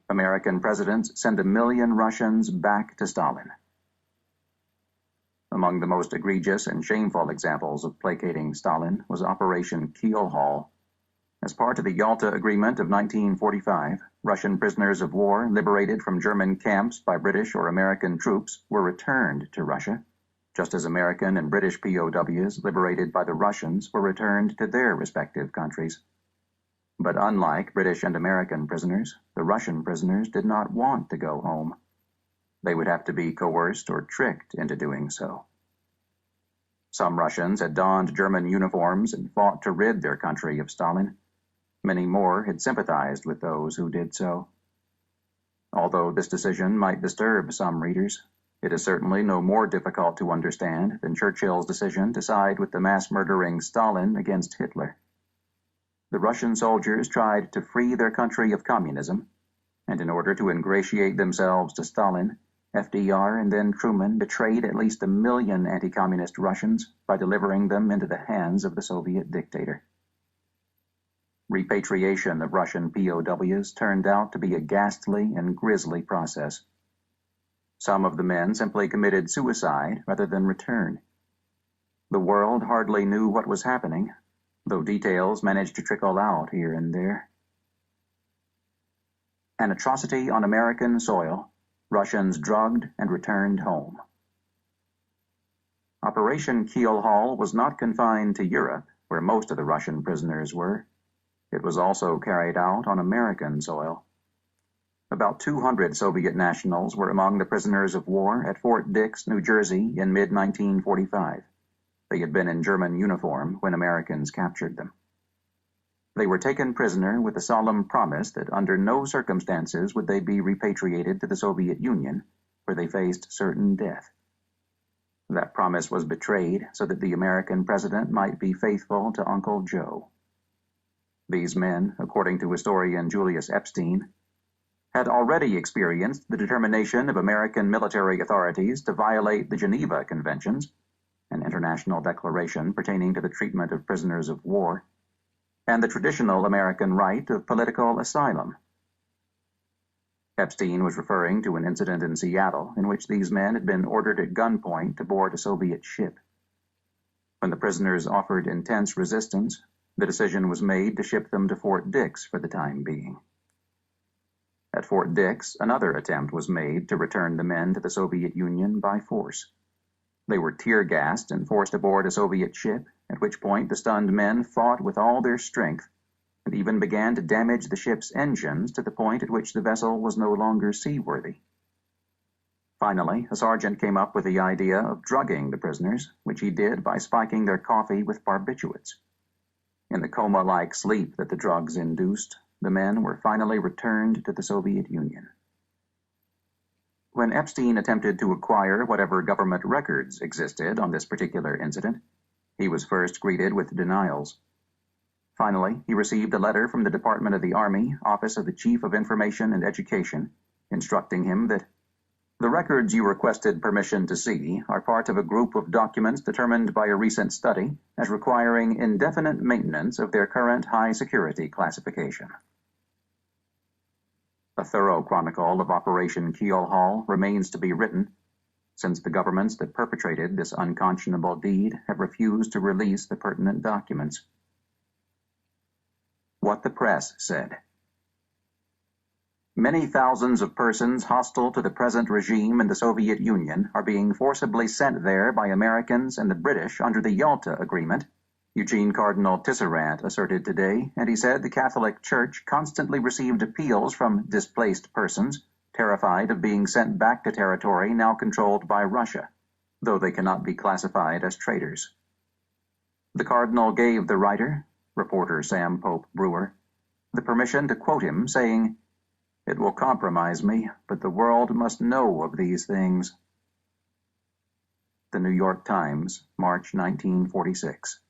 American presidents send 1 million Russians back to Stalin. Among the most egregious and shameful examples of placating Stalin was Operation Keelhaul. As part of the Yalta Agreement of 1945, Russian prisoners of war liberated from German camps by British or American troops were returned to Russia, just as American and British POWs liberated by the Russians were returned to their respective countries. But unlike British and American prisoners, the Russian prisoners did not want to go home. They would have to be coerced or tricked into doing so. Some Russians had donned German uniforms and fought to rid their country of Stalin. Many more had sympathized with those who did so. Although this decision might disturb some readers, it is certainly no more difficult to understand than Churchill's decision to side with the mass-murdering Stalin against Hitler. The Russian soldiers tried to free their country of communism, and in order to ingratiate themselves to Stalin, FDR and then Truman betrayed at least 1 million anti-communist Russians by delivering them into the hands of the Soviet dictator. Repatriation of Russian POWs turned out to be a ghastly and grisly process. Some of the men simply committed suicide rather than return. The world hardly knew what was happening, though details managed to trickle out here and there. An atrocity on American soil, Russians drugged and returned home. Operation Keelhaul was not confined to Europe, where most of the Russian prisoners were. It was also carried out on American soil. About 200 Soviet nationals were among the prisoners of war at Fort Dix, New Jersey in mid-1945. They had been in German uniform when Americans captured them. They were taken prisoner with the solemn promise that under no circumstances would they be repatriated to the Soviet Union, where they faced certain death. That promise was betrayed so that the American president might be faithful to Uncle Joe. These men, according to historian Julius Epstein, had already experienced the determination of American military authorities to violate the Geneva Conventions, an international declaration pertaining to the treatment of prisoners of war, and the traditional American right of political asylum. Epstein was referring to an incident in Seattle in which these men had been ordered at gunpoint to board a Soviet ship. When the prisoners offered intense resistance, the decision was made to ship them to Fort Dix for the time being. At Fort Dix, another attempt was made to return the men to the Soviet Union by force. They were tear-gassed and forced aboard a Soviet ship, at which point the stunned men fought with all their strength and even began to damage the ship's engines to the point at which the vessel was no longer seaworthy. Finally, a sergeant came up with the idea of drugging the prisoners, which he did by spiking their coffee with barbiturates. In the coma-like sleep that the drugs induced, the men were finally returned to the Soviet Union. When Epstein attempted to acquire whatever government records existed on this particular incident, he was first greeted with denials. Finally, he received a letter from the Department of the Army, Office of the Chief of Information and Education, instructing him that the records you requested permission to see are part of a group of documents determined by a recent study as requiring indefinite maintenance of their current high-security classification. A thorough chronicle of Operation Keelhaul remains to be written, since the governments that perpetrated this unconscionable deed have refused to release the pertinent documents. What the press said. Many thousands of persons hostile to the present regime in the Soviet Union are being forcibly sent there by Americans and the British under the Yalta Agreement, Eugene Cardinal Tisserand asserted today, and he said the Catholic Church constantly received appeals from displaced persons, terrified of being sent back to territory now controlled by Russia, though they cannot be classified as traitors. The Cardinal gave the writer, reporter Sam Pope Brewer, the permission to quote him, saying, "It will compromise me, but the world must know of these things." The New York Times, March 1946.